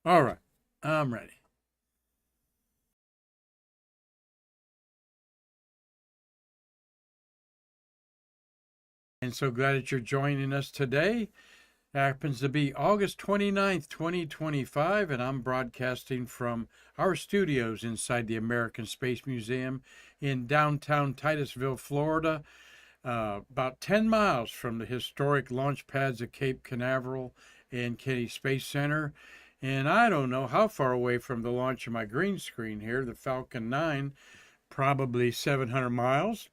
All right, I'm ready. And so glad that you're joining us today. Happens to be August 29th, 2025, and I'm broadcasting from our studios inside the American Space Museum in downtown Titusville, Florida, about 10 miles from the historic launch pads of Cape Canaveral and Kennedy Space Center. And I don't know how far away from the launch of my green screen here, the Falcon 9, probably 700 miles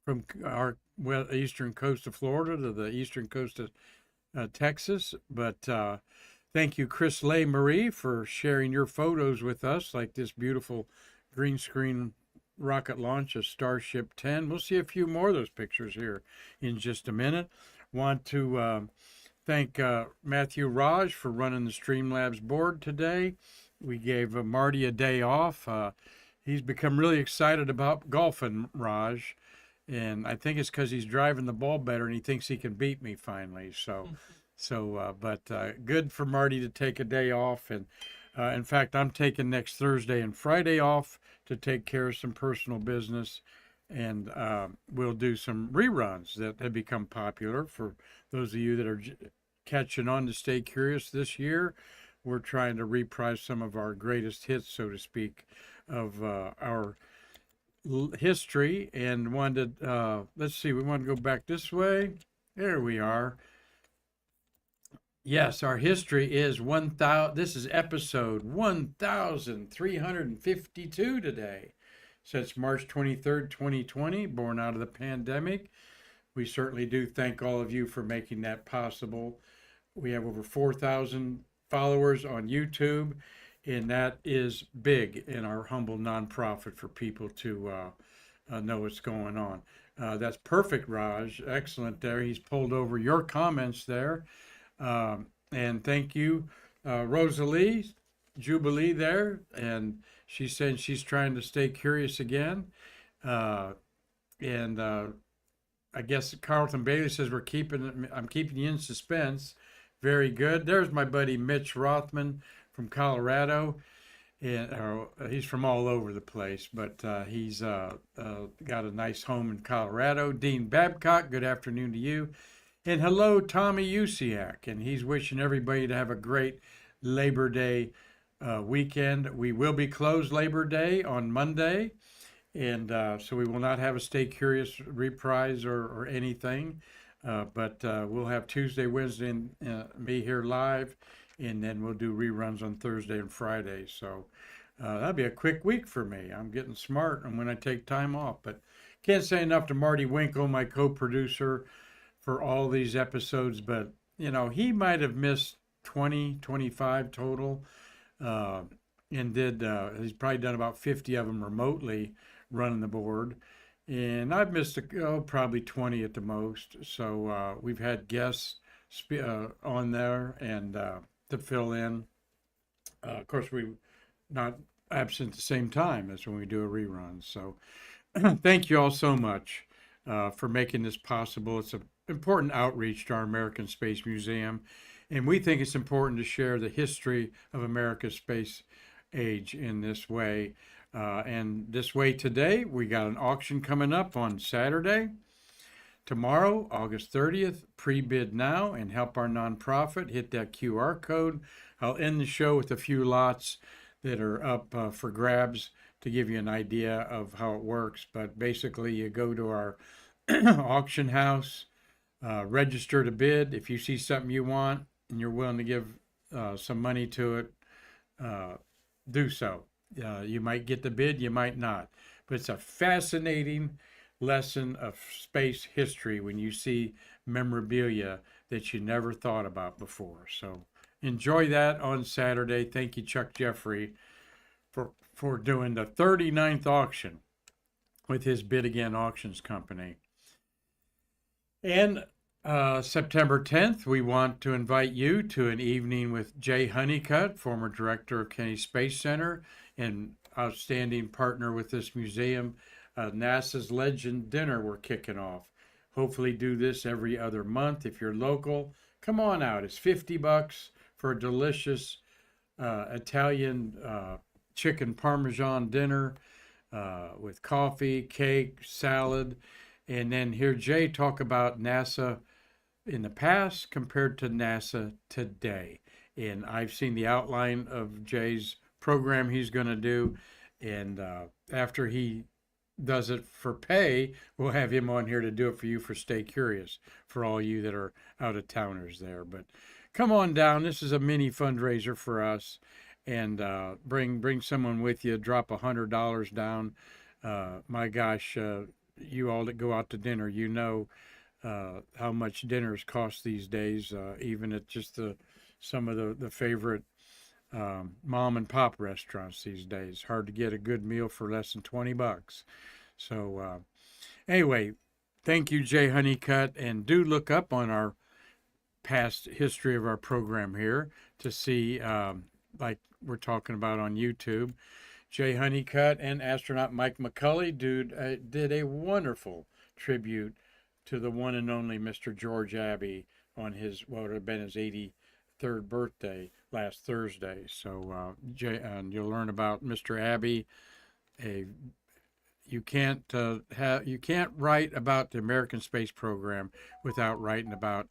from our eastern coast of Florida to the eastern coast of Texas. But thank you, Chris Lay Marie, for sharing your photos with us, like this beautiful green screen rocket launch of Starship 10. We'll see a few more of those pictures here in just a minute. Want to thank Matthew Raj for running the Streamlabs board today. We gave Marty a day off. He's become really excited about golfing, Raj. And I think it's because he's driving the ball better and he thinks he can beat me finally. But good for Marty to take a day off. And in fact, I'm taking next Thursday and Friday off to take care of some personal business. And we'll do some reruns that have become popular for those of you that are catching on to stay curious this year. We're trying to reprise some of our greatest hits, so to speak, of our history, and wanted, let's see, we want to go back this way. There we are. Yes, our history is 1,000. This is episode 1,352 today. So it's March 23rd, 2020, born out of the pandemic. We certainly do thank all of you for making that possible. We have over 4,000 followers on YouTube, and that is big in our humble nonprofit for people to know what's going on. That's perfect, Raj. Excellent there. He's pulled over your comments there. And thank you, Rosalie, Jubilee there. And she said she's trying to stay curious again. And I guess Carlton Bailey says I'm keeping you in suspense. Very good. There's my buddy Mitch Rothman from Colorado, and he's from all over the place, but he's got a nice home in Colorado. Dean Babcock, good afternoon to you. And hello, Tommy Usiak, and he's wishing everybody to have a great Labor Day weekend. We will be closed Labor Day on Monday, and so we will not have a Stay Curious reprise or anything, but we'll have Tuesday, Wednesday, and me here live, and then we'll do reruns on Thursday and Friday. So that'll be a quick week for me. I'm getting smart and when I take time off, but can't say enough to Marty Winkle, my co-producer, for all these episodes. But he might have missed 20, 25 total, and he's probably done about 50 of them remotely running the board. And I've missed probably 20 at the most. So we've had guests on there and to fill in. Of course, we not absent at the same time as when we do a rerun. So thank you all so much for making this possible. It's an important outreach to our American Space Museum, and we think it's important to share the history of America's space age in this way. And this way today, we got an auction coming up on Saturday. Tomorrow, August 30th, pre-bid now and help our nonprofit. Hit that QR code. I'll end the show with a few lots that are up for grabs to give you an idea of how it works. But basically, you go to our auction house, register to bid. If you see something you want and you're willing to give some money to it, do so. You might get the bid, you might not. But it's a fascinating lesson of space history when you see memorabilia that you never thought about before. So enjoy that on Saturday. Thank you, Chuck Jeffrey, for doing the 39th auction with his Bid Again Auctions Company. And September 10th, we want to invite you to an evening with Jay Honeycutt, former director of Kennedy Space Center and outstanding partner with this museum. NASA's Legend Dinner we're kicking off. Hopefully do this every other month. If you're local, come on out. It's $50 for a delicious Italian chicken parmesan dinner with coffee, cake, salad, and then hear Jay talk about NASA in the past compared to NASA today. And I've seen the outline of Jay's program he's going to do. And after he does it for pay, we'll have him on here to do it for you for Stay Curious for all you that are out of towners there. But come on down. This is a mini fundraiser for us. And bring someone with you. Drop $100 down. My gosh, you all that go out to dinner, you know how much dinners cost these days, even at just some of the favorite mom and pop restaurants these days. Hard to get a good meal for less than $20. So anyway, thank you, Jay Honeycutt, and do look up on our past history of our program here to see, like we're talking about on YouTube. Jay Honeycutt and astronaut Mike McCulley did a wonderful tribute to the one and only Mr. George Abbey on his, what would have been his 83rd birthday last Thursday. So, and you'll learn about Mr. Abbey. You can't write about the American space program without writing about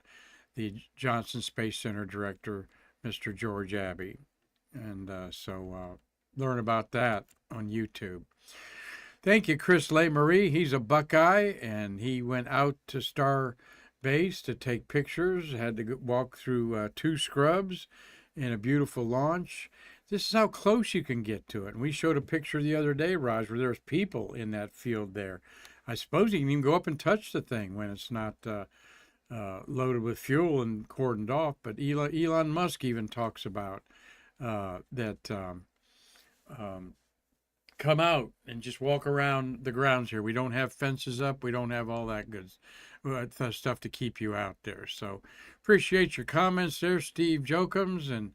the Johnson Space Center director, Mr. George Abbey. And learn about that on YouTube. Thank you, Chris LeMarie. He's a Buckeye, and he went out to Star Base to take pictures. Had to walk through 2 scrubs and a beautiful launch. This is how close you can get to it. And we showed a picture the other day, Raj, where there's people in that field there. I suppose you can even go up and touch the thing when it's not loaded with fuel and cordoned off. But Elon Musk even talks about that. Come out and just walk around the grounds here. We don't have fences up. We don't have all that good stuff to keep you out there. So appreciate your comments there, Steve Jokums, and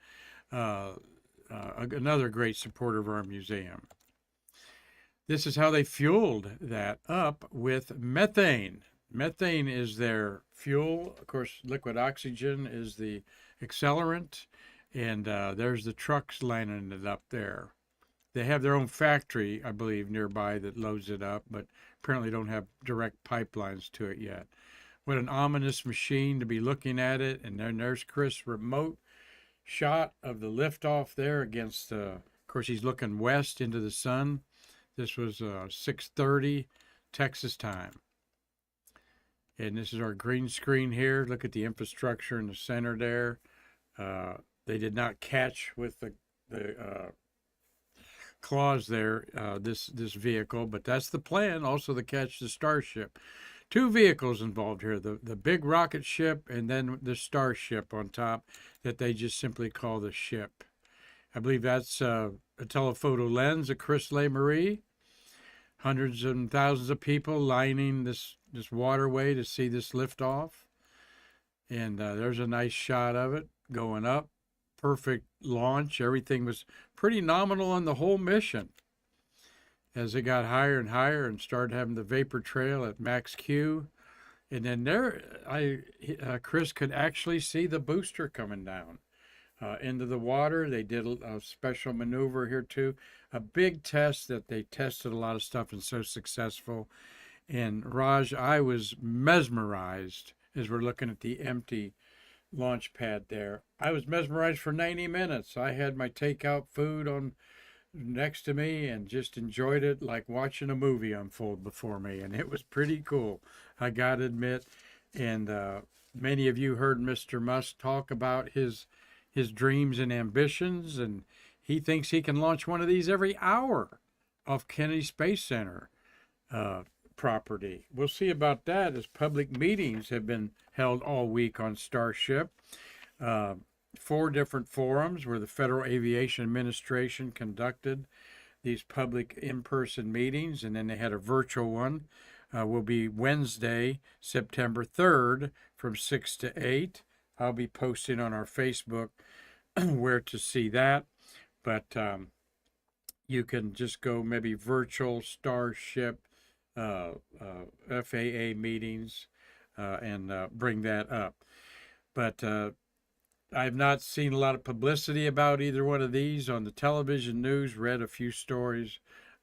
another great supporter of our museum. This is how they fueled that up with methane. Methane is their fuel. Of course, liquid oxygen is the accelerant, and there's the trucks lining it up there. They have their own factory, I believe, nearby that loads it up, but apparently don't have direct pipelines to it yet. What an ominous machine to be looking at it. And then there's Chris' remote shot of the liftoff there against, of course, he's looking west into the sun. This was 6:30 Texas time. And this is our green screen here. Look at the infrastructure in the center there. They did not catch with the claws there, this vehicle, but that's the plan, also to catch the Starship. 2 vehicles involved here, the big rocket ship and then the Starship on top that they just simply call the ship. I believe that's a telephoto lens of Chris LeMarie. Hundreds and thousands of people lining this waterway to see this liftoff. And there's a nice shot of it going up. Perfect launch. Everything was pretty nominal on the whole mission. As it got higher and higher and started having the vapor trail at max Q. And then there, Chris could actually see the booster coming down into the water. They did a special maneuver here too. A big test that they tested a lot of stuff and so successful. And Raj, I was mesmerized as we're looking at the empty launch pad there. I was mesmerized for 90 minutes. I had my takeout food on next to me and just enjoyed it like watching a movie unfold before me, and it was pretty cool, I gotta admit. And many of you heard Mr. Musk talk about his dreams and ambitions, and he thinks he can launch one of these every hour off Kennedy Space Center property. We'll see about that, as public meetings have been held all week on Starship. 4 different forums where the Federal Aviation Administration conducted these public in-person meetings, and then they had a virtual one. Will be Wednesday, September 3rd from 6 to 8. I'll be posting on our Facebook where to see that. But you can just go maybe virtual Starship FAA meetings and bring that up. But I've not seen a lot of publicity about either one of these on the television news. Read a few stories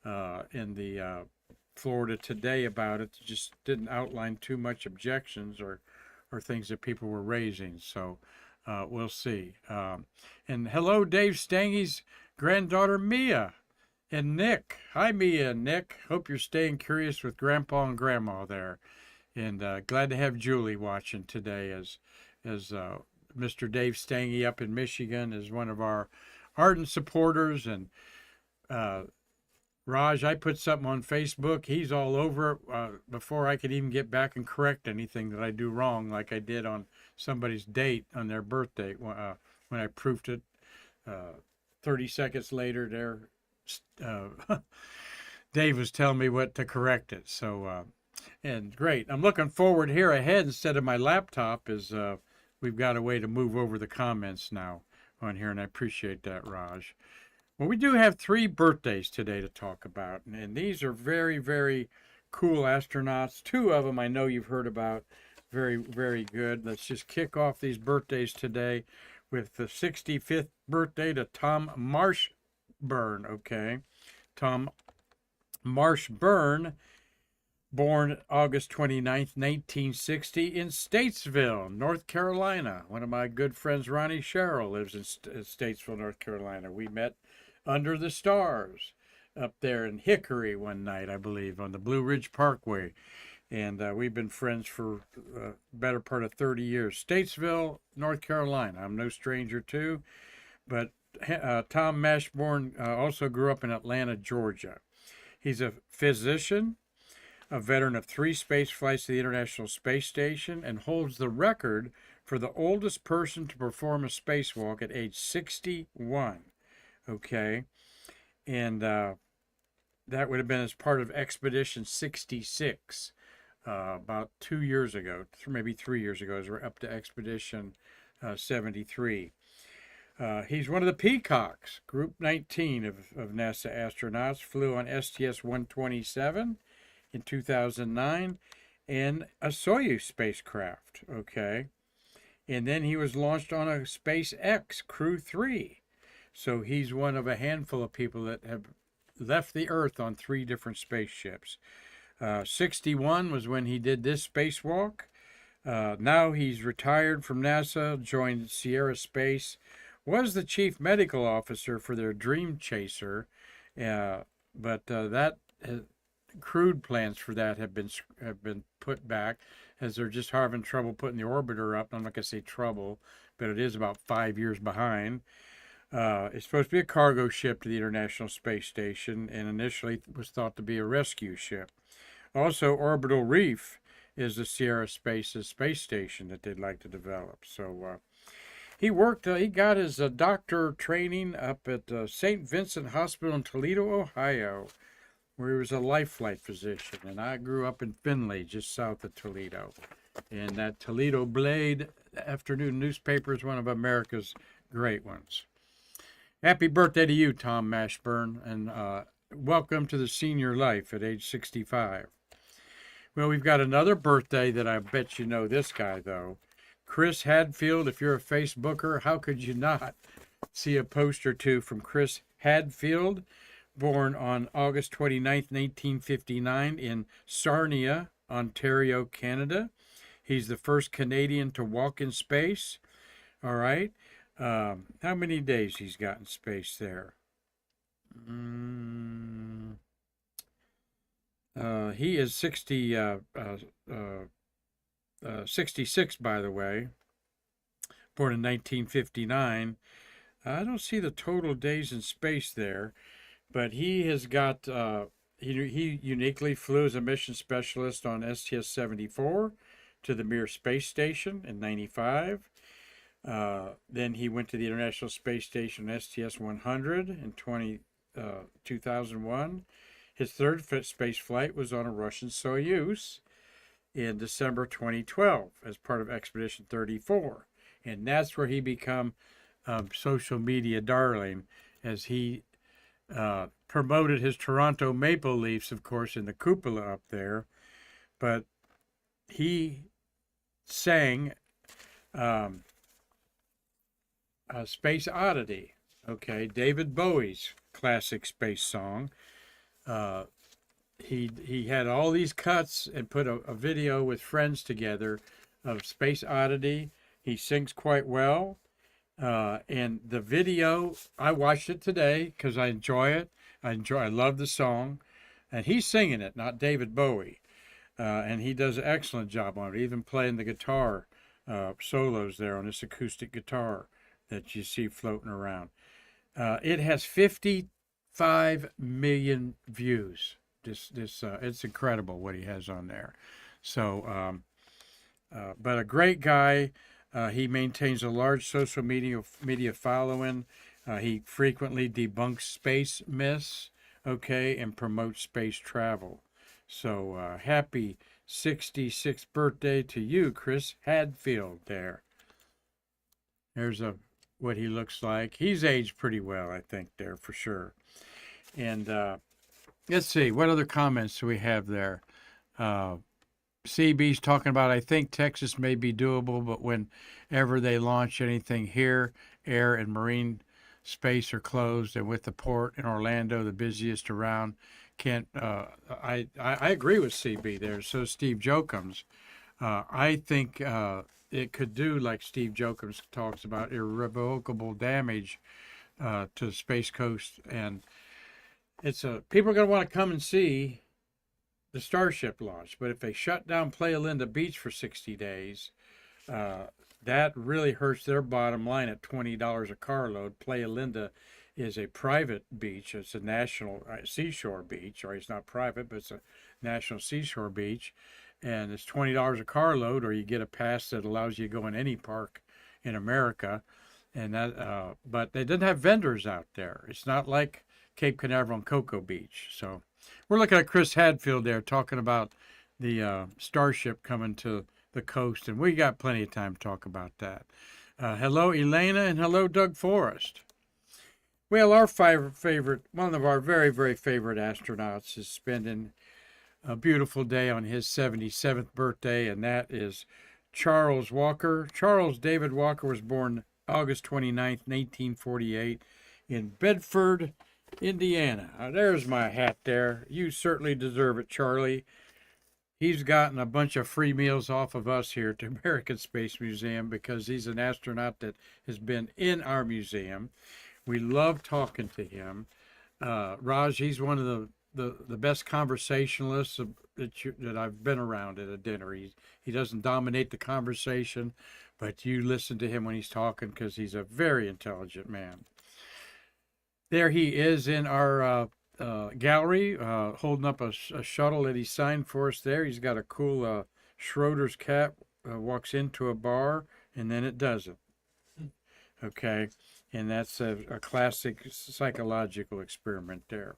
in the Florida Today about it. Just didn't outline too much objections or things that people were raising. So we'll see. And hello, Dave Stangy's granddaughter Mia and Nick. Hi, Mia and Nick. Hope you're staying curious with Grandpa and Grandma there. And glad to have Julie watching today as Mr. Dave Stangy up in Michigan is one of our ardent supporters. And Raj, I put something on Facebook. He's all over it before I could even get back and correct anything that I do wrong, like I did on somebody's date on their birthday when I proofed it. 30 seconds later, Dave was telling me what to correct it. So, and great. I'm looking forward here ahead instead of my laptop is we've got a way to move over the comments now on here, and I appreciate that, Raj. Well, we do have 3 birthdays today to talk about, and these are very, very cool astronauts. 2 of them I know you've heard about. Very, very good. Let's just kick off these birthdays today with the 65th birthday to Tom Marshburn, okay? Tom Marshburn, born August 29th, 1960 in Statesville, North Carolina. One of my good friends, Ronnie Sherrill, lives in Statesville, North Carolina. We met under the stars up there in Hickory one night, I believe, on the Blue Ridge Parkway. And we've been friends for the better part of 30 years. Statesville, North Carolina. I'm no stranger to. But Tom Marshburn also grew up in Atlanta, Georgia. He's a physician, a veteran of 3 space flights to the International Space Station, and holds the record for the oldest person to perform a spacewalk at age 61. Okay, and that would have been as part of Expedition 66 about 2 years ago, maybe 3 years ago, as we're up to Expedition 73. He's one of the Peacocks, Group 19 of NASA astronauts, flew on STS-127 in 2009 and a Soyuz spacecraft, okay? And then he was launched on a SpaceX Crew 3. So he's one of a handful of people that have left the Earth on 3 different spaceships. 61 was when he did this spacewalk. Now he's retired from NASA, joined Sierra Space, was the chief medical officer for their Dream Chaser, but that crewed plans for that have been put back as they're just having trouble putting the orbiter up. I'm not going to say trouble, but it is about 5 years behind. It's supposed to be a cargo ship to the International Space Station, and initially was thought to be a rescue ship. Also, Orbital Reef is the Sierra Space's space station that they'd like to develop. So he got his doctor training up at St. Vincent Hospital in Toledo, Ohio, where he was a life flight physician. And I grew up in Findlay, just south of Toledo. And that Toledo Blade afternoon newspaper is one of America's great ones. Happy birthday to you, Tom Marshburn, and welcome to the senior life at age 65. Well, we've got another birthday that I bet you know this guy, though. Chris Hadfield. If you're a Facebooker, how could you not see a post or two from Chris Hadfield, born on August 29th, 1959 in Sarnia, Ontario, Canada. He's the first Canadian to walk in space. All right. How many days he's got in space there? He is 66, by the way. Born in 1959. I don't see the total days in space there, but he has got, he uniquely flew as a mission specialist on STS-74 to the Mir Space Station in 95. Then he went to the International Space Station STS-100 in 2001. His third space flight was on a Russian Soyuz in December 2012 as part of Expedition 34. And that's where he became social media darling, as he promoted his Toronto Maple Leafs, of course, in the cupola up there. But he sang Space Oddity. Okay, David Bowie's classic space song. Uh, he had all these cuts and put a video with friends together of Space Oddity. He sings quite well. And the video, I watched it today because I enjoy it. I love the song. And he's singing it, not David Bowie. And he does an excellent job on it, even playing the guitar solos there on this acoustic guitar that you see floating around. It has 55 million views. It's incredible what he has on there. So, but a great guy. He maintains a large social media following. He frequently debunks space myths, okay, and promotes space travel. So happy 66th birthday to you, Chris Hadfield. There's what he looks like. He's aged pretty well, I think, there for sure. And let's see, what other comments do we have there? CB's talking about, I think Texas may be doable, but whenever they launch anything here, air and marine space are closed, and with the port in Orlando, the busiest around, can't. I agree with CB there. So Steve Jokums, I think it could do like Steve Jokums talks about, irrevocable damage to the Space Coast, and people are going to want to come and see the Starship launch. But if they shut down Playa Linda Beach for 60 days, that really hurts their bottom line at $20 a carload. Playa Linda is a private beach. It's a national seashore beach, or it's not private, but it's a national seashore beach. And it's $20 a carload, or you get a pass that allows you to go in any park in America. And that, but they didn't have vendors out there. It's not like Cape Canaveral and Cocoa Beach. So we're looking at Chris Hadfield there talking about the Starship coming to the coast, and we got plenty of time to talk about that. Hello, Elena, and hello, Doug Forrest. Well, our one of our very, very favorite astronauts is spending a beautiful day on his 77th birthday, and that is Charles Walker. Charles David Walker was born August 29th, 1848, in Bedford, Indiana. There's my hat there. You certainly deserve it, Charlie. He's gotten a bunch of free meals off of us here at American Space Museum because he's an astronaut that has been in our museum. We love talking to him. Raj, he's one of the best conversationalists that I've been around at a dinner. He doesn't dominate the conversation, but you listen to him when he's talking because he's a very intelligent man. There he is in our gallery, holding up a shuttle that he signed for us there. He's got a cool Schroeder's cat, walks into a bar, and then it doesn't. Okay, and that's a classic psychological experiment there.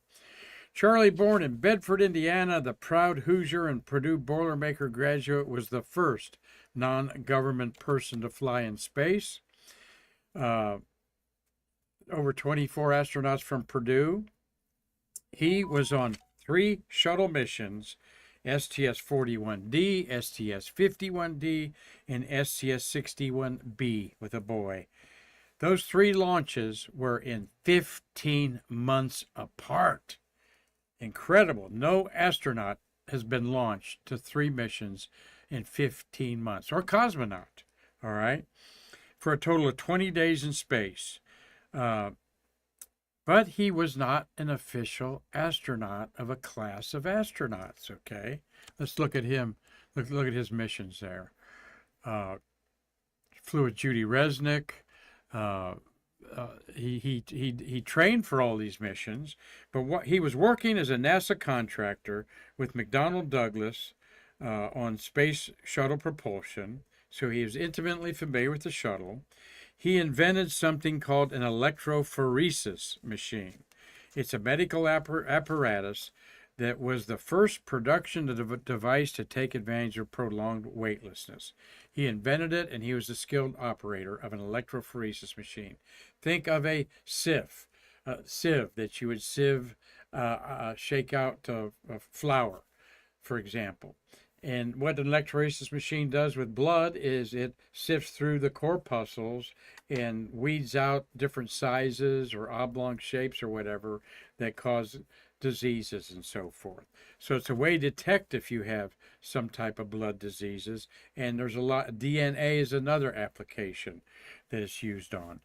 Charlie, born in Bedford, Indiana, the proud Hoosier and Purdue Boilermaker graduate, was the first non-government person to fly in space. Over 24 astronauts from Purdue. He was on 3 shuttle missions, STS-41D, STS-51D, and STS-61B with a boy. Those 3 launches were in 15 months apart. Incredible. No astronaut has been launched to 3 missions in 15 months, or cosmonaut, all right, for a total of 20 days in space. But he was not an official astronaut of a class of astronauts, okay? Let's look at him. Look at his missions there. Flew with Judy Resnick. He trained for all these missions, but he was working as a NASA contractor with McDonnell Douglas on space shuttle propulsion, so he was intimately familiar with the shuttle. He invented something called an electrophoresis machine. It's a medical apparatus that was the first production device to take advantage of prolonged weightlessness. He invented it, and he was a skilled operator of an electrophoresis machine. Think of a sieve that you would shake out flour, for example. And what an electrolysis machine does with blood is it sifts through the corpuscles and weeds out different sizes or oblong shapes or whatever that cause diseases and so forth. So it's a way to detect if you have some type of blood diseases. And there's a lot, DNA is another application that it's used on.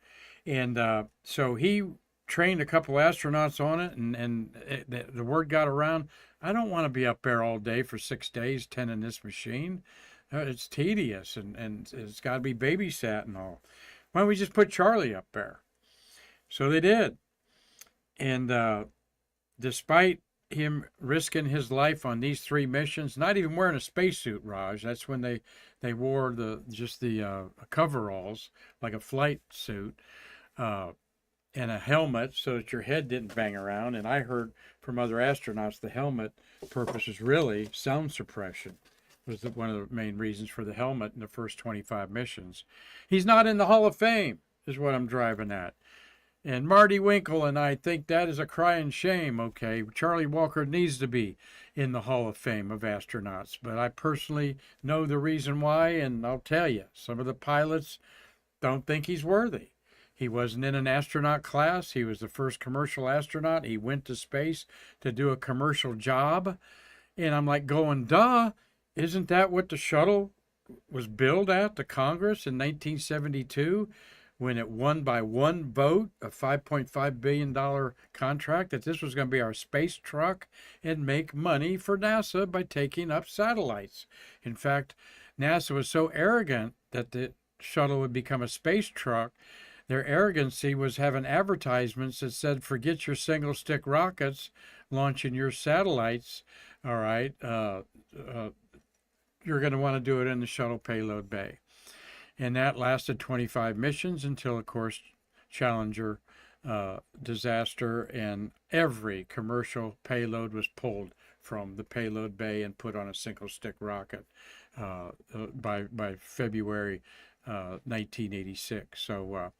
And so he trained a couple astronauts on it, and the word got around. I don't want to be up there all day for 6 days tending this machine. It's tedious, and it's got to be babysat and all. Why don't we just put Charlie up there? So they did. And despite him risking his life on these 3 missions, not even wearing a spacesuit, Raj. That's when they wore just the coveralls, like a flight suit. And a helmet so that your head didn't bang around. And I heard from other astronauts the helmet purpose is really sound suppression. Was one of the main reasons for the helmet in the first 25 missions. He's not in the Hall of Fame, is what I'm driving at. And Marty Winkle and I think that is a crying shame, okay? Charlie Walker needs to be in the Hall of Fame of astronauts. But I personally know the reason why, and I'll tell you, some of the pilots don't think he's worthy. He wasn't in an astronaut class. He was the first commercial astronaut. He went to space to do a commercial job. And I'm like going, duh, isn't that what the shuttle was billed at to Congress in 1972 when it won by 1 vote a $5.5 billion contract that this was going to be our space truck and make money for NASA by taking up satellites? In fact, NASA was so arrogant that the shuttle would become a space truck. Their arrogancy was having advertisements that said, forget your single stick rockets launching your satellites. All right. You're going to want to do it in the shuttle payload bay. And that lasted 25 missions until, of course, Challenger disaster, and every commercial payload was pulled from the payload bay and put on a single stick rocket by February 1986. So,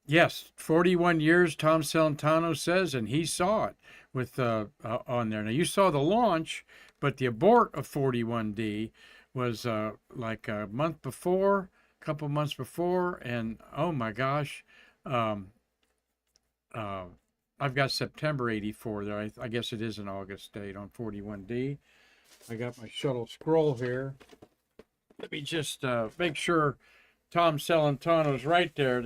yes, 41 years, Tom Celentano says, and he saw it with on there. Now, you saw the launch, but the abort of 41D was like a month before, a couple months before, and oh my gosh, I've got September 84 there. I guess it is an August date on 41D. I got my shuttle scroll here. Let me just make sure Tom Celentano's right there.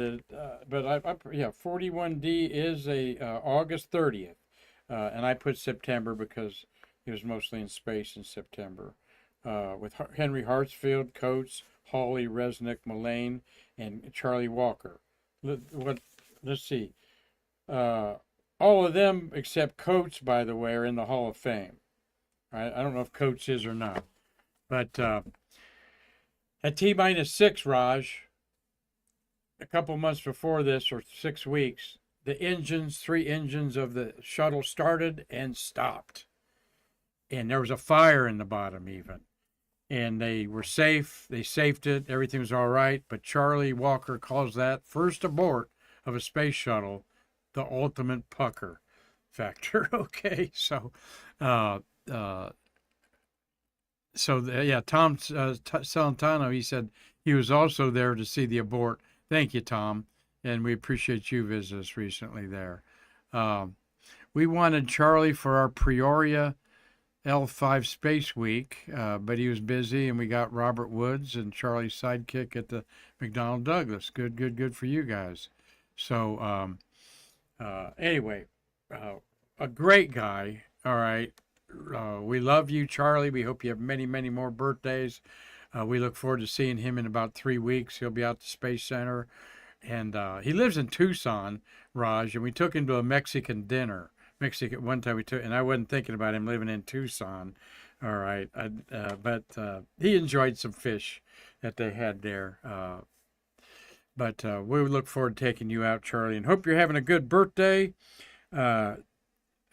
But 41D is a August 30th, and I put September because he was mostly in space in September. With Henry Hartsfield, Coates, Hawley, Resnick, Mullane, and Charlie Walker. Let's see. All of them except Coates, by the way, are in the Hall of Fame. I don't know if Coates is or not, but. At T-6, Raj, a couple months before this, or 6 weeks, the 3 engines of the shuttle started and stopped. And there was a fire in the bottom even. And they were safe. They safed it. Everything was all right. But Charlie Walker calls that first abort of a space shuttle the ultimate pucker factor. Okay, so... Tom Celentano, he said he was also there to see the abort. Thank you, Tom, and we appreciate you visiting us recently there. We wanted Charlie for our Peoria L5 Space Week, but he was busy, and we got Robert Woods and Charlie's sidekick at the McDonnell Douglas. Good for you guys. So anyway, a great guy, all right. We love you, Charlie. We hope you have many, many more birthdays. We look forward to seeing him in about 3 weeks. He'll be out at the Space Center. And he lives in Tucson, Raj, and we took him to a Mexican dinner. One time and I wasn't thinking about him living in Tucson. All right. But he enjoyed some fish that they had there. But we look forward to taking you out, Charlie, and hope you're having a good birthday.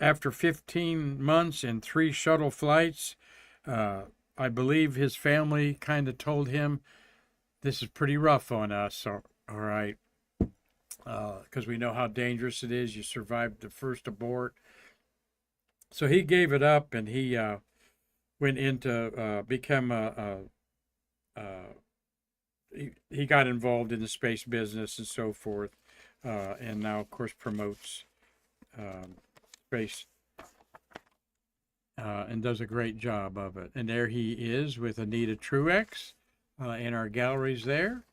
After 15 months and 3 shuttle flights, I believe his family kind of told him, this is pretty rough on us, all right, because we know how dangerous it is. You survived the first abort. So he gave it up, and he went into become he got involved in the space business and so forth, and now of course promotes space and does a great job of it. And there he is with Anita Truex in our galleries there.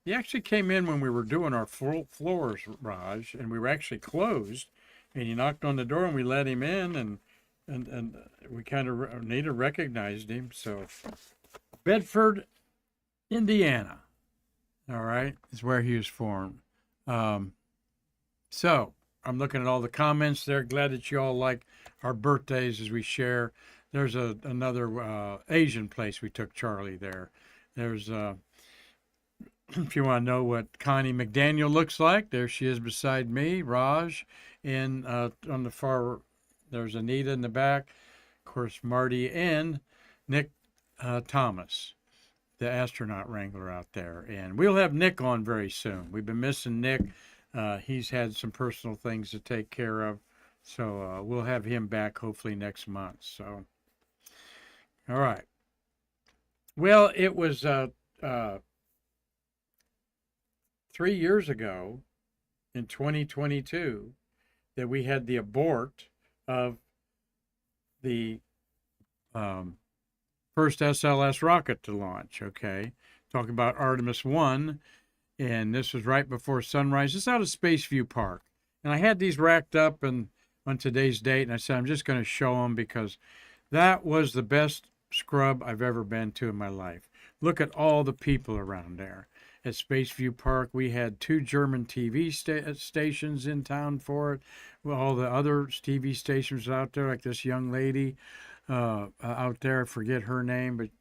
He actually came in when we were doing our floors, Raj, and we were actually closed. And he knocked on the door, and we let him in, and we kind of Anita recognized him. So Bedford, Indiana, all right, is where he was formed. So I'm looking at all the comments there. Glad that you all like our birthdays as we share. There's another Asian place we took Charlie there. There's if you want to know what Connie McDaniel looks like, there she is beside me, Raj, and on the far, there's Anita in the back, of course, Marty and Nick Thomas, the astronaut wrangler out there. And we'll have Nick on very soon. We've been missing Nick. He's had some personal things to take care of, so we'll have him back hopefully next month. So, all right. Well, it was 3 years ago in 2022 that we had the abort of the first SLS rocket to launch, okay? Talking about Artemis 1, and this was right before sunrise. It's out of Spaceview Park. And I had these racked up and on today's date, and I said, I'm just going to show them because that was the best scrub I've ever been to in my life. Look at all the people around there. At Spaceview Park, we had 2 German TV stations in town for it. Well, all the other TV stations out there, like this young lady out there, I forget her name, but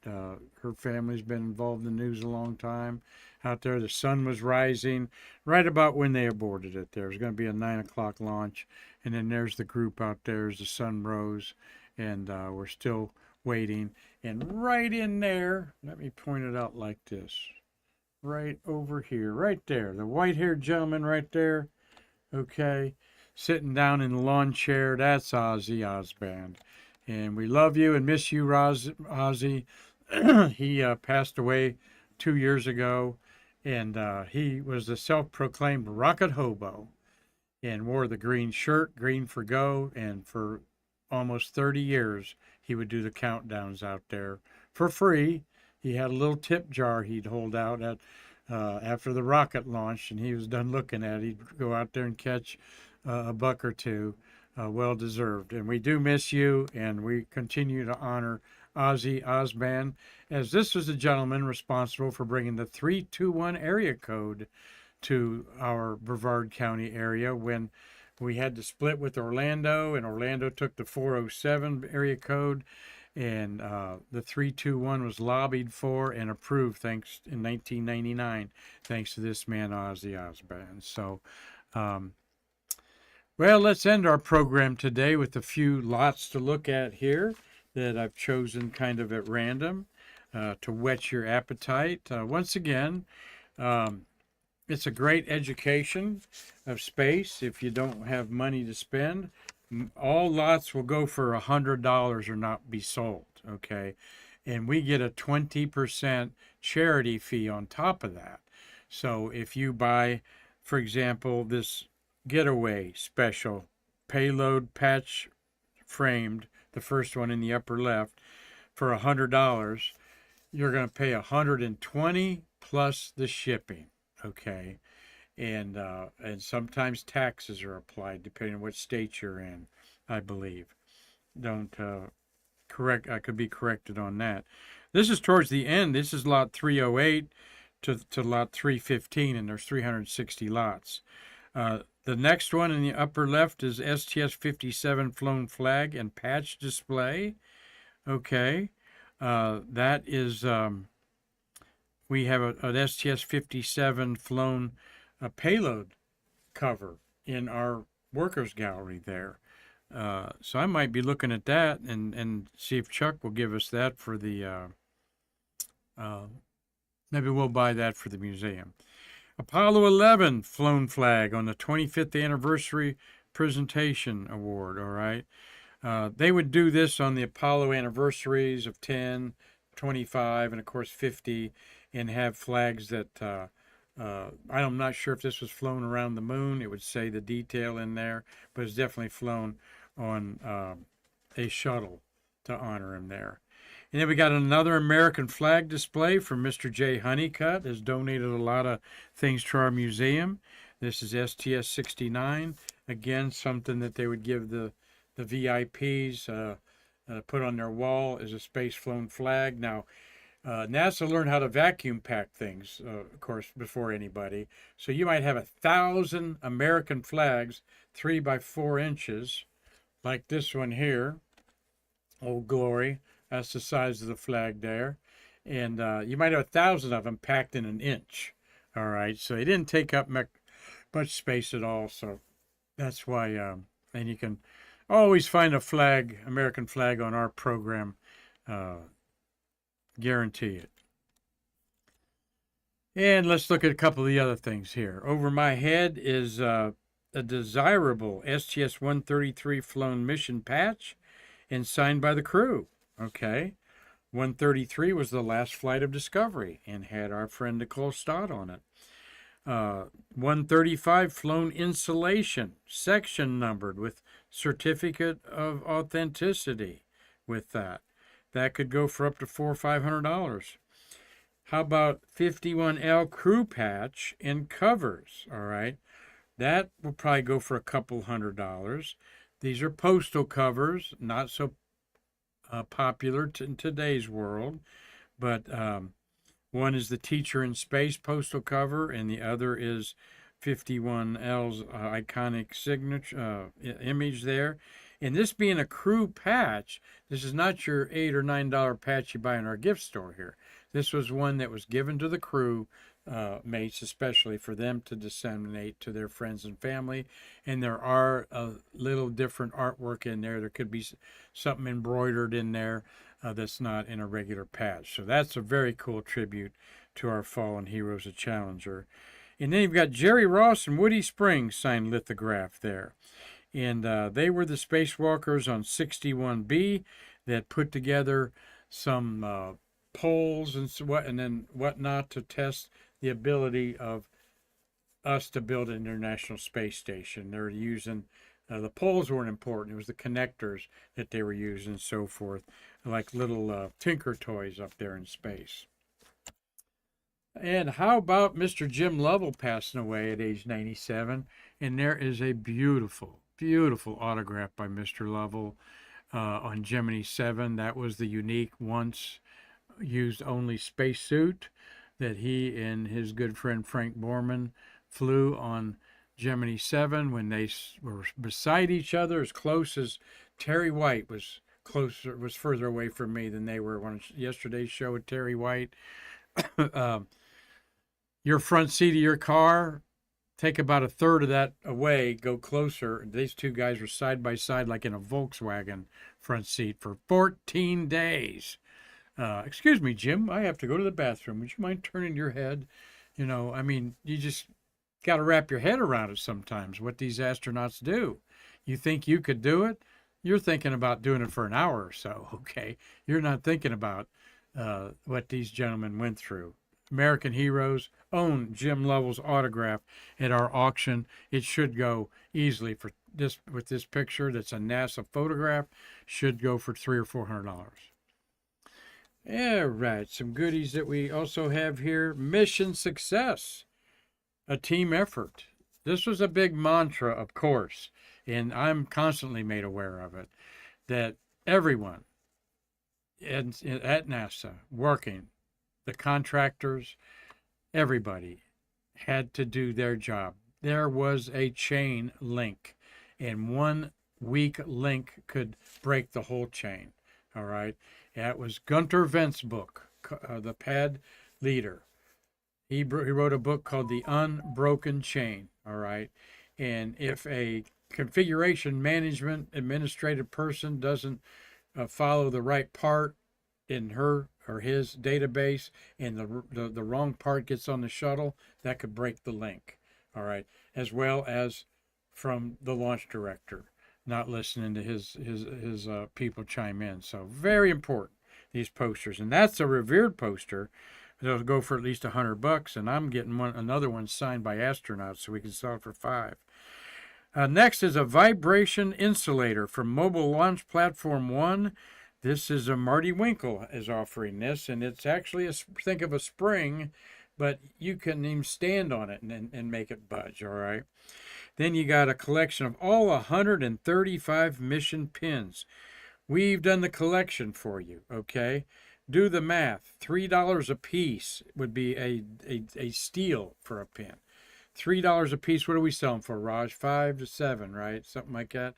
her family's been involved in the news a long time. Out there, the sun was rising right about when they aborted it. There was going to be a 9 o'clock launch, and then there's the group out there as the sun rose, and we're still waiting. And right in there, let me point it out like this. Right over here, right there, the white-haired gentleman right there, okay, sitting down in the lawn chair, that's Ozzy Osbourne. And we love you and miss you, Ozzy. He passed away 2 years ago, and he was the self-proclaimed rocket hobo and wore the green shirt, green for go, and for almost 30 years, he would do the countdowns out there for free. He had a little tip jar he'd hold out at after the rocket launched, and he was done looking at it. He'd go out there and catch a buck or two, well deserved. And we do miss you, and we continue to honor Ozzy Osbourne, as this was the gentleman responsible for bringing the 321 area code to our Brevard County area when we had to split with Orlando, and Orlando took the 407 area code. And the 321 was lobbied for and approved thanks in 1999, thanks to this man, Ozzy Osbourne. So, well, let's end our program today with a few lots to look at here that I've chosen kind of at random to whet your appetite. Once again, it's a great education of space if you don't have money to spend. All lots will go for $100 or not be sold, okay? And we get a 20% charity fee on top of that. So if you buy, for example, this Getaway special payload patch framed, the first one in the upper left, for $100, you're going to pay $120 plus the shipping, okay? And sometimes taxes are applied depending on what state you're in, I believe. Don't correct. I could be corrected on that. This is towards the end. This is lot 308 to lot 315, and there's 360 lots. The next one in the upper left is STS-57 flown flag and patch display. Okay, that is we have an STS-57 flown a payload cover in our workers gallery there. So I might be looking at that and see if Chuck will give us that for the, maybe we'll buy that for the museum. Apollo 11 flown flag on the 25th anniversary presentation award, all right. They would do this on the Apollo anniversaries of 10, 25, and of course 50, and have flags that I'm not sure if this was flown around the moon. It would say the detail in there, but it's definitely flown on a shuttle to honor him there. And then we got another American flag display from Mr. J. Honeycutt, has donated a lot of things to our museum. This is STS 69. Again, something that they would give the VIPs put on their wall as a space flown flag. Now, NASA learned how to vacuum pack things, of course, before anybody. So you might have 1,000 American flags, 3 by 4 inches, like this one here. Old Glory. That's the size of the flag there. And you might have 1,000 of them packed in an inch. All right. So they didn't take up much space at all. So that's why, and you can always find a flag, American flag on our program. Guarantee it. And let's look at a couple of the other things here. Over my head is a desirable STS-133 flown mission patch and signed by the crew. Okay. 133 was the last flight of Discovery and had our friend Nicole Stott on it. 135 flown insulation, section numbered with certificate of authenticity with that. That could go for up to $400 or $500. How about 51L crew patch and covers? All right. That will probably go for a couple $100. These are postal covers, not so popular in today's world, but one is the Teacher in Space postal cover, and the other is 51L's iconic signature image there. And this being a crew patch, this is not your $8 or $9 patch you buy in our gift store here. This was one that was given to the crew mates, especially for them to disseminate to their friends and family. And there are a little different artwork in there. There could be something embroidered in there that's not in a regular patch. So that's a very cool tribute to our fallen heroes of Challenger. And then you've got Jerry Ross and Woody Springs signed lithograph there. And they were the spacewalkers on 61B that put together some poles and then whatnot to test the ability of us to build an International Space Station. They're using the poles weren't important. It was the connectors that they were using and so forth, like little tinker toys up there in space. And how about Mr. Jim Lovell passing away at age 97? And there is a beautiful, beautiful autograph by Mr. Lovell on Gemini 7. That was the unique, once used only spacesuit that he and his good friend Frank Borman flew on Gemini 7 when they were beside each other, as close as Terry White was further away from me than they were on yesterday's show with Terry White. Your front seat of your car, take about a third of that away, go closer. These two guys were side by side like in a Volkswagen front seat for 14 days. Excuse me, Jim, I have to go to the bathroom. Would you mind turning your head? You know, I mean, you just got to wrap your head around it sometimes, what these astronauts do. You think you could do it? You're thinking about doing it for an hour or so, okay? You're not thinking about what these gentlemen went through. American heroes. Own Jim Lovell's autograph at our auction. It should go easily for this, with this picture that's a NASA photograph, should go for $300 or $400. All right, some goodies that we also have here. Mission success, a team effort. This was a big mantra, of course, and I'm constantly made aware of it, that everyone at NASA working, the contractors, everybody had to do their job. There was a chain link, and one weak link could break the whole chain. All right. That was Gunter Vent's book, the pad leader. He wrote a book called The Unbroken Chain. All right. And if a configuration management administrative person doesn't follow the right part in her or his database, and the wrong part gets on the shuttle, that could break the link. All right. As well as from the launch director. not listening to his people chime in. So very important, these posters, and that's a revered poster. It'll go for at least $100, and I'm getting another one signed by Astronaut, so we can sell it for $5. Next is a vibration insulator from Mobile Launch Platform 1. This is a Marty Winkle is offering this, and it's actually think of a spring, but you can even stand on it and make it budge, all right? Then you got a collection of all 135 mission pins. We've done the collection for you, okay? Do the math. $3 a piece would be a steal for a pin. $3 a piece. What are we selling for, Raj? 5 to 7, right? Something like that.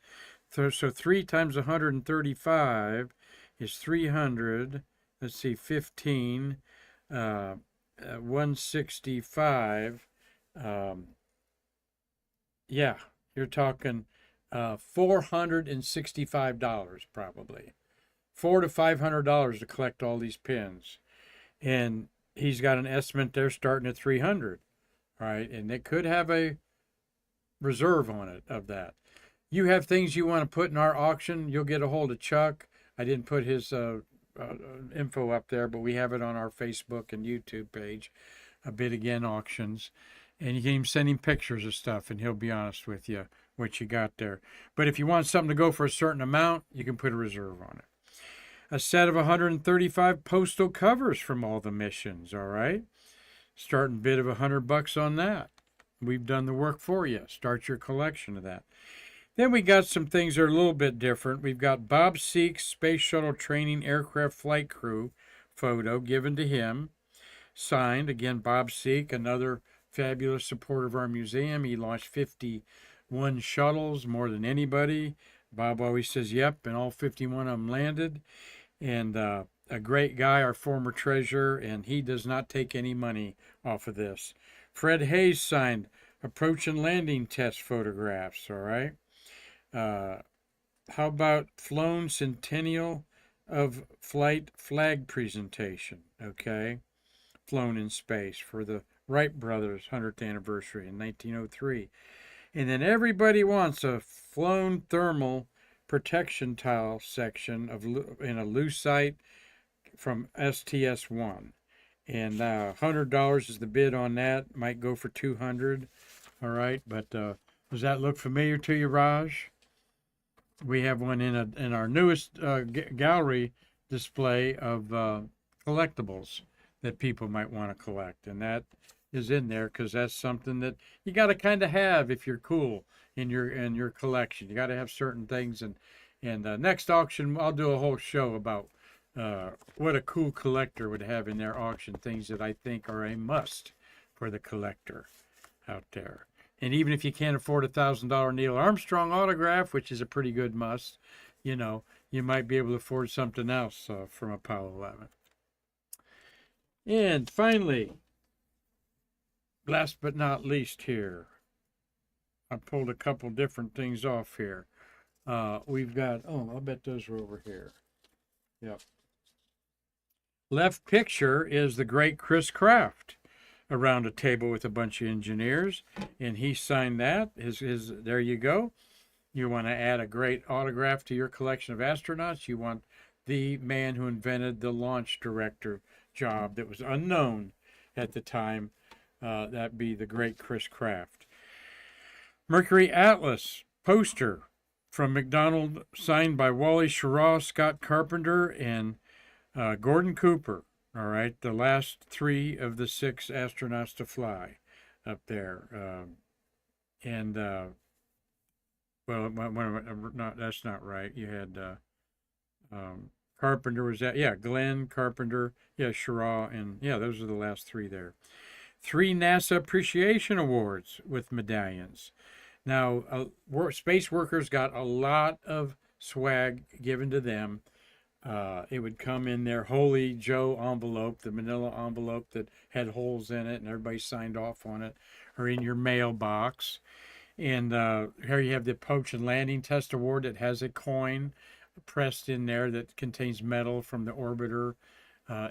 So 3 times 135 is 300. Let's see, 15, 165. Yeah, you're talking $465 probably. $400 to $500 to collect all these pins, and he's got an estimate there starting at 300. Right, and it could have a reserve on it of that. You have things you want to put in our auction, you'll get a hold of Chuck. I didn't put his info up there, but we have it on our Facebook and YouTube page, a Bid Again Auctions. And you can even send him pictures of stuff, and he'll be honest with you what you got there. But if you want something to go for a certain amount, you can put a reserve on it. A set of 135 postal covers from all the missions, all right? Starting bid of $100 on that. We've done the work for you. Start your collection of that. Then we got some things that are a little bit different. We've got Bob Seek's Space Shuttle Training Aircraft Flight Crew photo given to him. Signed, again, Bob Seek, another fabulous supporter of our museum. He launched 51 shuttles, more than anybody. Bob always says, yep, and all 51 of them landed. And a great guy, our former treasurer, and he does not take any money off of this. Fred Hayes signed approach and landing test photographs, all right? How about flown centennial of flight flag presentation, okay? Flown in space for the Wright brothers' 100th anniversary in 1903. And then everybody wants a flown thermal protection tile section in a lucite from STS-1. And $100 is the bid on that. Might go for $200. All right, but does that look familiar to you, Raj? We have one in our newest gallery display of collectibles that people might want to collect, and that is in there because that's something that you got to kind of have if you're cool in your collection. You got to have certain things, and next auction I'll do a whole show about what a cool collector would have in their auction, things that I think are a must for the collector out there. And even if you can't afford $1,000 Neil Armstrong autograph, which is a pretty good must, you might be able to afford something else from Apollo 11. And finally, last but not least here, I pulled a couple different things off here. We've got, I'll bet those are over here. Yep. Left picture is the great Chris Kraft around a table with a bunch of engineers, and he signed that. There you go. You want to add a great autograph to your collection of astronauts. You want the man who invented the launch director job that was unknown at the time. That'd be the great Chris Kraft. Mercury Atlas poster from McDonald, signed by Wally Schirra, Scott Carpenter, and Gordon Cooper. All right, the last 3 of the 6 astronauts to fly up there. That's not right. You had Carpenter was that? Yeah, Glenn, Carpenter, Schirra, and those are the last 3 there. 3 NASA Appreciation Awards with medallions. Now, space workers got a lot of swag given to them. It would come in their Holy Joe envelope, the manila envelope that had holes in it and everybody signed off on it, or in your mailbox. And here you have the Approach and Landing Test Award that has a coin pressed in there that contains metal from the orbiter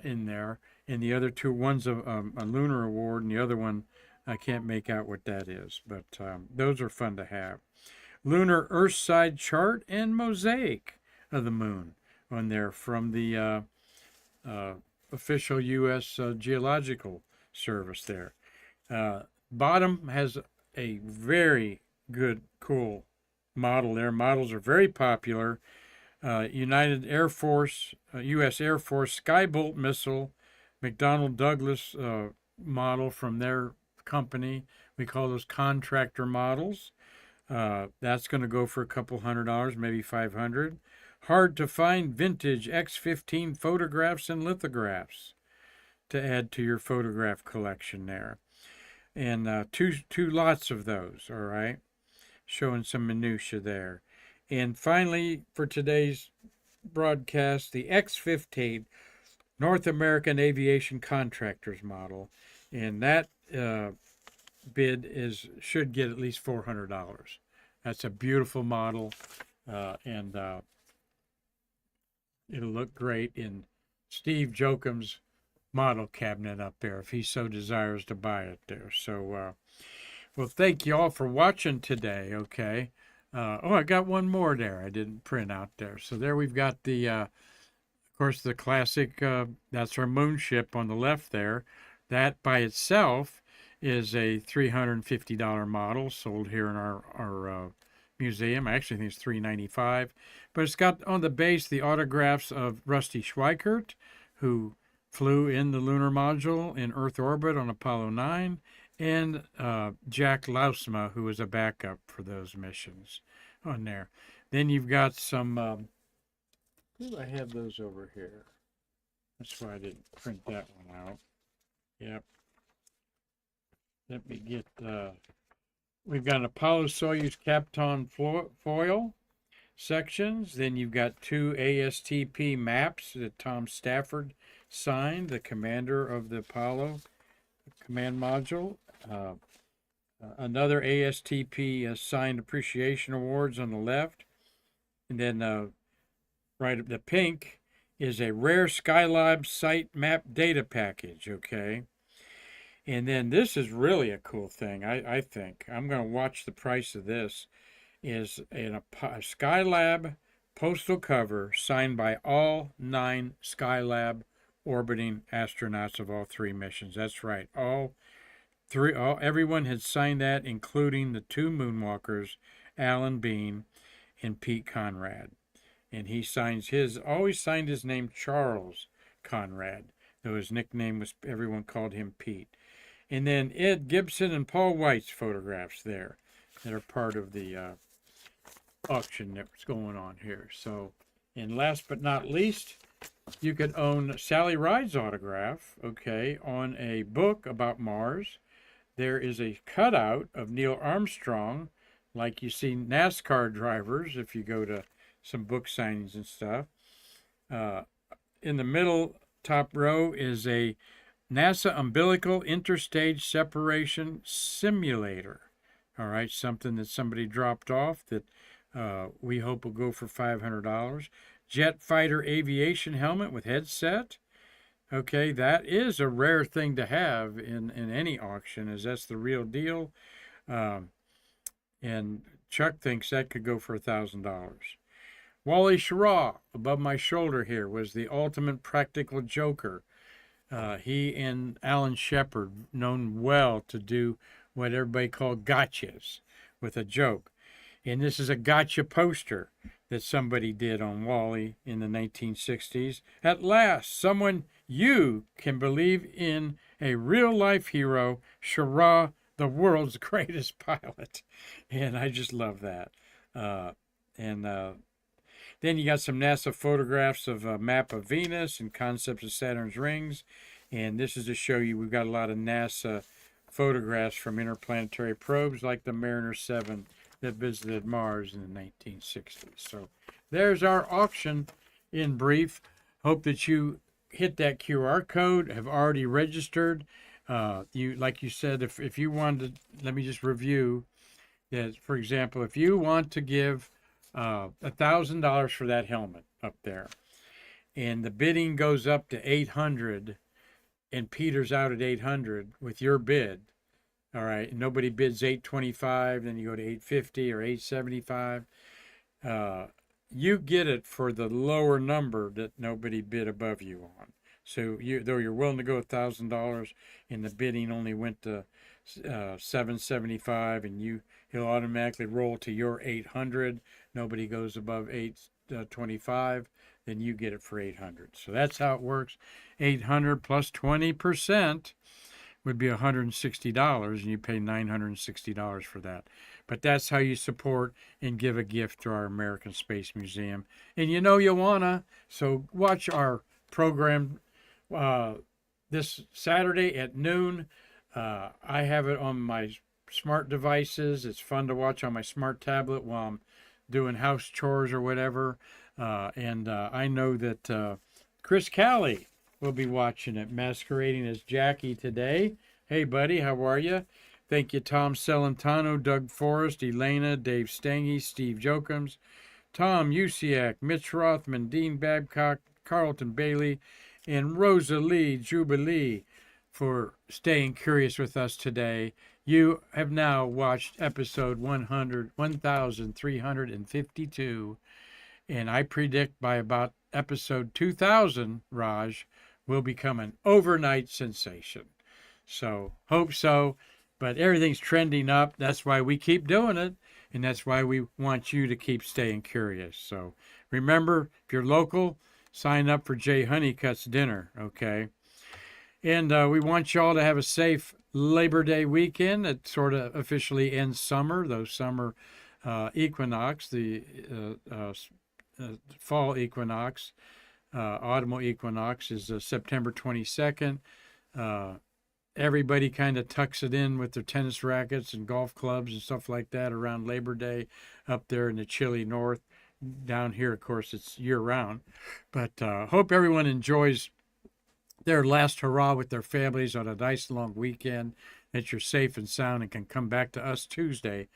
in there. And the other 2, one's a lunar award, and the other one, I can't make out what that is, but those are fun to have. lunar Earthside chart and mosaic of the moon on there from the uh, official U.S. Geological Service there. Bottom has a very good, cool model there. Models are very popular. United Air Force, U.S. Air Force Skybolt missile, McDonnell Douglas model from their company. We call those contractor models. That's going to go for a couple $100, maybe $500. Hard to find vintage X-15 photographs and lithographs to add to your photograph collection there. And two lots of those, all right, showing some minutia there. And finally, for today's broadcast, the X-15 North American Aviation Contractors model, and that bid should get at least $400. That's a beautiful model, and it'll look great in Steve Jocum's model cabinet up there if he so desires to buy it there. So, well, thank you all for watching today. Okay. I got one more there I didn't print out there. So there we've got the, of course, the classic, that's our moon ship on the left there. That by itself is a $350 model sold here in our museum. I actually think it's $395, but it's got on the base the autographs of Rusty Schweickart, who flew in the lunar module in Earth orbit on Apollo 9, and Jack Lausma, who was a backup for those missions on there. Then you've got some, I have those over here. That's why I didn't print that one out. Yep. Let me get, we've got an Apollo-Soyuz Kapton foil sections. Then you've got two ASTP maps that Tom Stafford signed, the commander of the Apollo command module. Another ASTP signed appreciation awards on the left. And then right, the pink is a rare Skylab site map data package, okay? And then this is really a cool thing, I think. I'm going to watch the price of this. Is a Skylab postal cover signed by all 9 Skylab orbiting astronauts of all 3 missions. That's right. Everyone had signed that, including the 2 moonwalkers, Alan Bean and Pete Conrad. And he always signed his name Charles Conrad, though his nickname was, everyone called him Pete. And then Ed Gibson and Paul White's photographs there that are part of the auction that's going on here. So, and last but not least, you could own Sally Ride's autograph, okay, on a book about Mars. There is a cutout of Neil Armstrong, like you see NASCAR drivers if you go to some book signings and stuff. In the middle top row is a NASA umbilical interstage separation simulator. All right, something that somebody dropped off that we hope will go for $500. Jet fighter aviation helmet with headset. Okay, that is a rare thing to have in any auction, as that's the real deal. And Chuck thinks that could go for $1,000. Wally Schirra, above my shoulder here, was the ultimate practical joker. He and Alan Shepard, known well to do what everybody called gotchas with a joke. And this is a gotcha poster that somebody did on Wally in the 1960s. At last, someone you can believe in, a real-life hero, Schirra, the world's greatest pilot. And I just love that. Then you got some NASA photographs of a map of Venus and concepts of Saturn's rings. And this is to show you we've got a lot of NASA photographs from interplanetary probes like the Mariner 7 that visited Mars in the 1960s. So there's our auction in brief. Hope that you hit that QR code, have already registered. Like you said, if you wanted to, let me just review that. For example, if you want to give $1,000 for that helmet up there, and the bidding goes up to $800, and Peter's out at $800 with your bid, All right. Nobody bids 825, then you go to 850 or 875. Uh, you get it for the lower number that nobody bid above you on. So though you're willing to go $1,000, and the bidding only went to 775, and he'll automatically roll to your 800. Nobody goes above 825, then you get it for 800. So that's how it works. 800 plus 20% would be $160, and you pay $960 for that. But that's how you support and give a gift to our American Space Museum. And you know you wanna, so watch our program this Saturday at noon. I have it on my smart devices. It's fun to watch on my smart tablet while I'm doing house chores or whatever. And I know that Chris Callie will be watching it, masquerading as Jackie today. Hey, buddy, how are you? Thank you, Tom Celentano, Doug Forrest, Elena, Dave Stange, Steve Jokums, Tom Usiak, Mitch Rothman, Dean Babcock, Carlton Bailey, and Rosalie Jubilee for staying curious with us today. You have now watched episode 1352, and I predict by about episode 2000, Raj, will become an overnight sensation. So, hope so. But everything's trending up. That's why we keep doing it. And that's why we want you to keep staying curious. So, remember, if you're local, sign up for Jay Honeycutt's dinner, okay? And we want y'all to have a safe Labor Day weekend. It sort of officially ends summer, those summer equinox, the fall equinox, autumnal equinox is September 22nd. Everybody kind of tucks it in with their tennis rackets and golf clubs and stuff like that around Labor Day up there in the chilly north. Down here, of course, it's year-round. But hope everyone enjoys their last hurrah with their families on a nice long weekend, that you're safe and sound and can come back to us Tuesday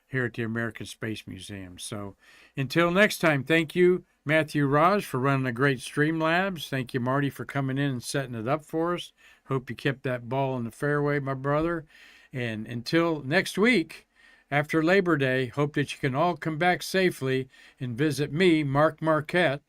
here at the American Space Museum. So until next time, thank you, Matthew Raj, for running a great Streamlabs. Thank you, Marty, for coming in and setting it up for us. Hope you kept that ball in the fairway, my brother. And until next week, after Labor Day, hope that you can all come back safely and visit me, Mark Marquette,